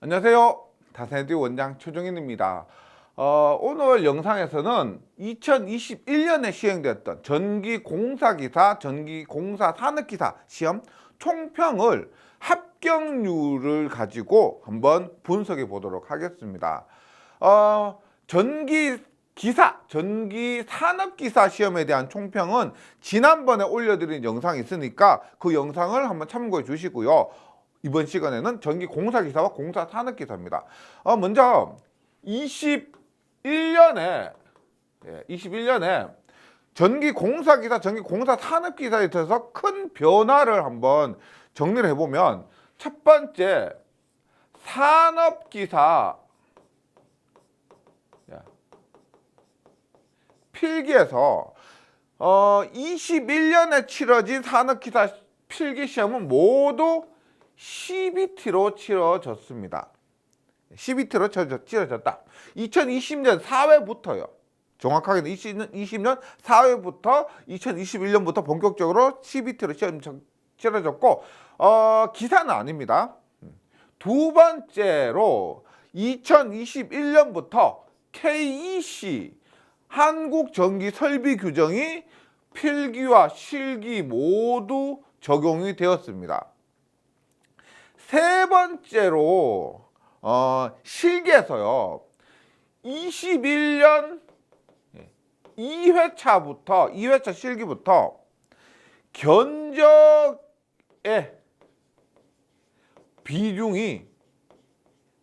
안녕하세요. 다세디 원장 최종인입니다. 오늘 영상에서는 2021년에 시행되었던 전기공사기사, 전기공사 산업기사 시험 총평을 합격률을 가지고 한번 분석해 보도록 하겠습니다. 전기기사, 전기산업기사 시험에 대한 총평은 지난번에 올려드린 영상이 있으니까 그 영상을 한번 참고해 주시고요. 이번 시간에는 전기공사기사와 공사산업기사입니다. 먼저 21년에 전기공사기사, 전기공사산업기사에 있어서 큰 변화를 한번 정리를 해보면, 첫 번째 산업기사 필기에서 21년에 치러진 산업기사 필기시험은 모두 CBT로 치러졌습니다. CBT로 치러졌다. 2020년 4회부터요. 정확하게는 2020년 4회부터 2021년부터 본격적으로 CBT로 시험 치러졌고, 기사는 아닙니다. 두 번째로 2021년부터 KEC 한국전기설비규정이 필기와 실기 모두 적용이 되었습니다. 세 번째로 실기에서요, 21년 2회차 실기부터 견적의 비중이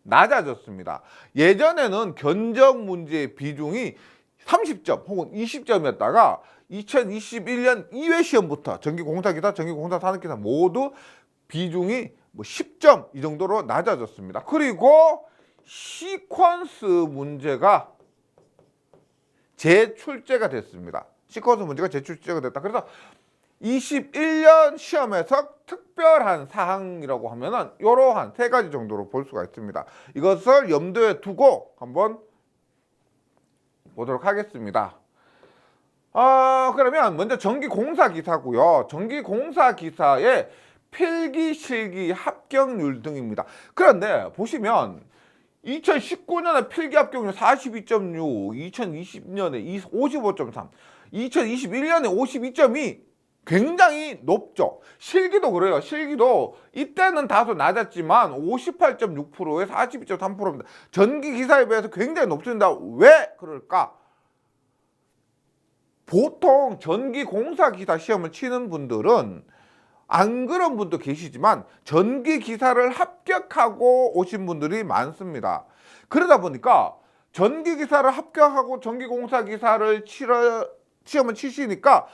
낮아졌습니다. 예전에는 견적 문제의 비중이 30점 혹은 20점이었다가 2021년 2회 시험부터 전기공사기사, 전기공사산업기사 모두 비중이 10점 이 정도로 낮아졌습니다. 그리고 시퀀스 문제가 재출제가 됐습니다. 시퀀스 문제가 재출제가 됐다. 그래서 21년 시험에서 특별한 사항이라고 하면은 이러한 세 가지 정도로 볼 수가 있습니다. 이것을 염두에 두고 한번 보도록 하겠습니다. 그러면 먼저 전기공사기사고요. 전기공사기사의 필기, 실기, 합격률 등입니다. 그런데 보시면 2019년에 필기 합격률 42.6, 2020년에 55.3, 2021년에 52.2 굉장히 높죠. 실기도 그래요. 실기도 이때는 다소 낮았지만 58.6%에 42.3%입니다. 전기기사에 비해서 굉장히 높습니다. 왜 그럴까? 보통 전기공사기사 시험을 치는 분들은 안 그런 분도 계시지만 전기기사를 합격하고 오신 분들이 많습니다. 그러다 보니까 전기기사를 합격하고 전기공사기사를 시험을 치시니까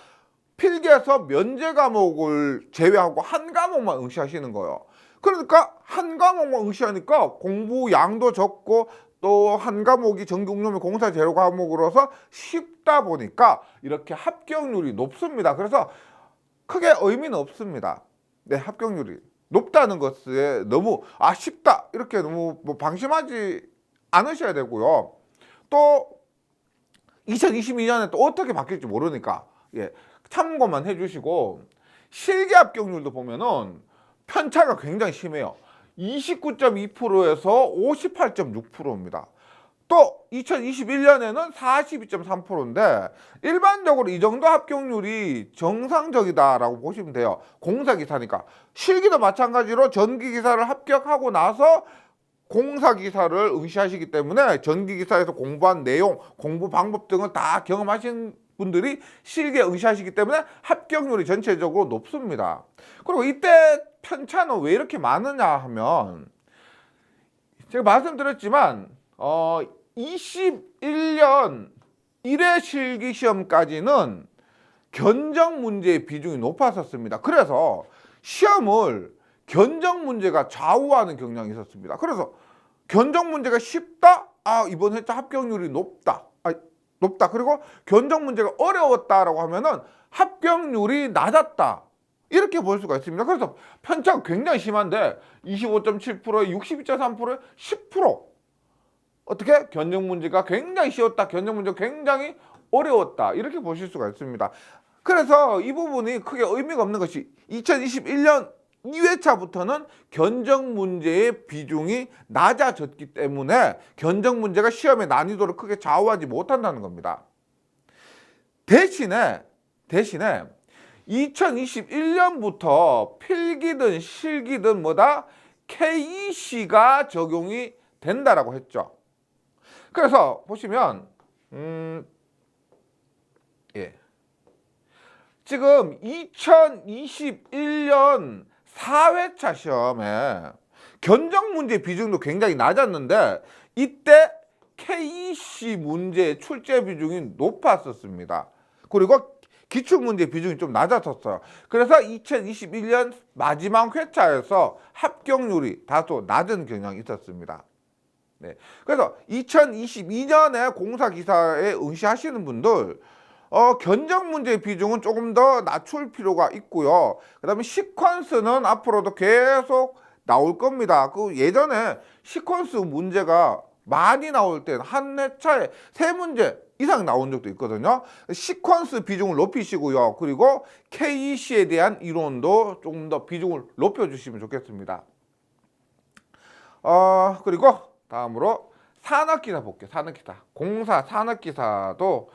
필기에서 면제 과목을 제외하고 한 과목만 응시하시는 거예요. 그러니까 한 과목만 응시하니까 공부 양도 적고 또 한 과목이 전기응용료 공사 재료 과목으로서 쉽다 보니까 이렇게 합격률이 높습니다. 그래서 크게 의미는 없습니다. 네, 합격률이 높다는 것에 너무 쉽다 이렇게 너무 방심하지 않으셔야 되고요. 또 2022년에 또 어떻게 바뀔지 모르니까 참고만 해주시고, 실기 합격률도 보면은 편차가 굉장히 심해요. 29.2%에서 58.6%입니다. 또 2021년에는 42.3%인데 일반적으로 이 정도 합격률이 정상적이다라고 보시면 돼요. 공사기사니까. 실기도 마찬가지로 전기기사를 합격하고 나서 공사기사를 응시하시기 때문에 전기기사에서 공부한 내용, 공부 방법 등을 다 경험하신 분들이 실기에 응시하시기 때문에 합격률이 전체적으로 높습니다. 그리고 이때 편차는 왜 이렇게 많으냐 하면, 제가 말씀드렸지만 21년 1회 실기 시험까지는 견적 문제의 비중이 높았었습니다. 그래서 시험을 견적 문제가 좌우하는 경향이 있었습니다. 그래서 견적 문제가 쉽다? 이번 회차 합격률이 높다. 그리고 견적 문제가 어려웠다라고 하면은 합격률이 낮았다. 이렇게 볼 수가 있습니다. 그래서 편차가 굉장히 심한데 25.7%에 62.3%에 10%. 어떻게? 견적 문제가 굉장히 쉬웠다. 견적 문제가 굉장히 어려웠다. 이렇게 보실 수가 있습니다. 그래서 이 부분이 크게 의미가 없는 것이 2021년 2회차부터는 견적 문제의 비중이 낮아졌기 때문에 견적 문제가 시험의 난이도를 크게 좌우하지 못한다는 겁니다. 대신에 2021년부터 필기든 실기든 뭐다? KEC가 적용이 된다라고 했죠. 그래서 보시면 지금 2021년 4회차 시험에 견적 문제 비중도 굉장히 낮았는데 이때 KEC 문제의 출제 비중이 높았었습니다. 그리고 기출문제 비중이 좀 낮았었어요. 그래서 2021년 마지막 회차에서 합격률이 다소 낮은 경향이 있었습니다. 네. 그래서 2022년에 공사기사에 응시하시는 분들 견적 문제 비중은 조금 더 낮출 필요가 있고요. 그 다음에 시퀀스는 앞으로도 계속 나올 겁니다. 그 예전에 시퀀스 문제가 많이 나올 때 한 회차에 3문제 이상 나온 적도 있거든요. 시퀀스 비중을 높이시고요. 그리고 KEC에 대한 이론도 조금 더 비중을 높여주시면 좋겠습니다. 그리고 다음으로 산업기사 볼게요. 산업기사. 공사 산업기사도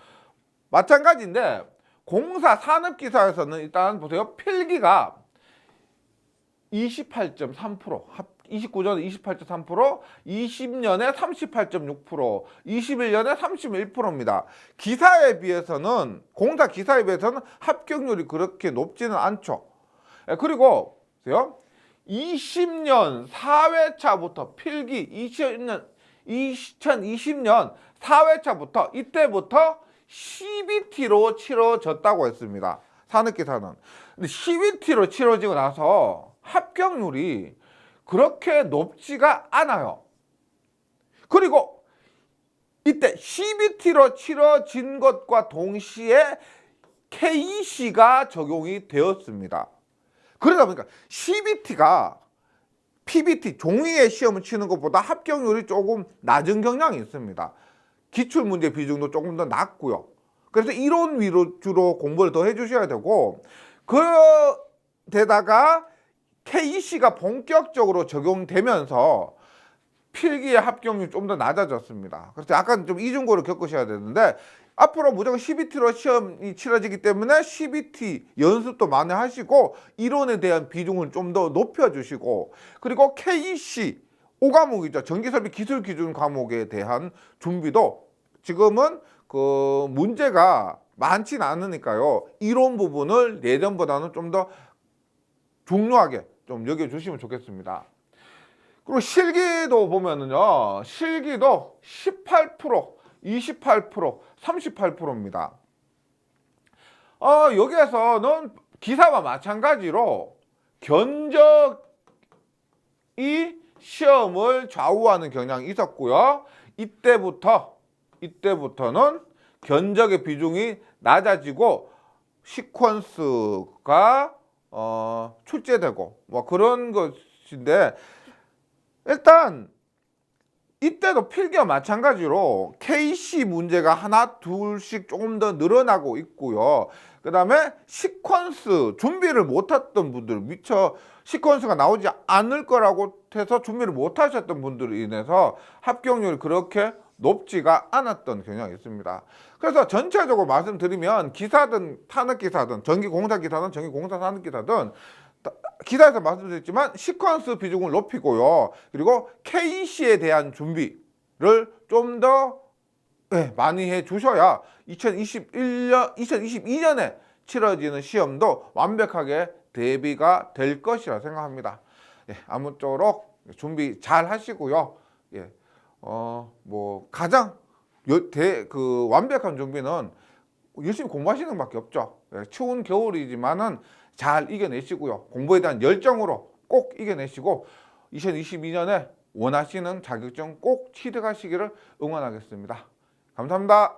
마찬가지인데 공사 산업기사에서는 일단 보세요. 필기가 28.3%, 29년에 28.3%, 20년에 38.6%, 21년에 31%입니다. 기사에 비해서는 공사 기사에 비해서는 합격률이 그렇게 높지는 않죠. 그리고 보세요. 20년 4회차부터 필기 2020년 4회차부터 이때부터 CBT로 치러졌다고 했습니다. 산업기사는. 근데 CBT로 치러지고 나서 합격률이 그렇게 높지가 않아요. 그리고 이때 CBT로 치러진 것과 동시에 KEC가 적용이 되었습니다. 그러다 보니까 CBT가 PBT 종이에 시험을 치는 것보다 합격률이 조금 낮은 경향이 있습니다. 기출문제 비중도 조금 더 낮고요. 그래서 이론 위주로 공부를 더 해주셔야 되고 그데다가 KEC가 본격적으로 적용되면서 필기의 합격률이 좀 더 낮아졌습니다. 그래서 약간 좀 이중고를 겪으셔야 되는데 앞으로 무조건 CBT로 시험이 치러지기 때문에 CBT 연습도 많이 하시고 이론에 대한 비중을 좀 더 높여주시고 그리고 KEC 5과목이죠. 전기설비 기술 기준 과목에 대한 준비도 지금은 그 문제가 많지는 않으니까요. 이론 부분을 예전보다는 좀 더 중요하게 좀 여겨주시면 좋겠습니다. 그리고 실기도 보면은요. 실기도 18%, 28%, 38%입니다. 여기에서는 기사와 마찬가지로 견적이 시험을 좌우하는 경향이 있었고요. 이때부터는 견적의 비중이 낮아지고 시퀀스가 출제되고 뭐 그런 것인데 일단 이때도 필기와 마찬가지로 KC 문제가 하나 둘씩 조금 더 늘어나고 있고요. 그 다음에 시퀀스 준비를 못했던 분들 미처 시퀀스가 나오지 않을 거라고 해서 준비를 못하셨던 분들로 인해서 합격률이 그렇게 높지가 않았던 경향이 있습니다. 그래서 전체적으로 말씀드리면 기사든 산업기사든 전기공사기사든 전기공사 산업기사든 기사에서 말씀드렸지만 시퀀스 비중을 높이고요. 그리고 KEC에 대한 준비를 좀 더 많이 해 주셔야 2022년에 치러지는 시험도 완벽하게 대비가 될 것이라 생각합니다. 아무쪼록 준비 잘 하시고요. 뭐 가장 완벽한 준비는 열심히 공부하시는 것밖에 없죠. 추운 겨울이지만은 잘 이겨내시고요. 공부에 대한 열정으로 꼭 이겨내시고 2022년에 원하시는 자격증 꼭 취득하시기를 응원하겠습니다. 감사합니다.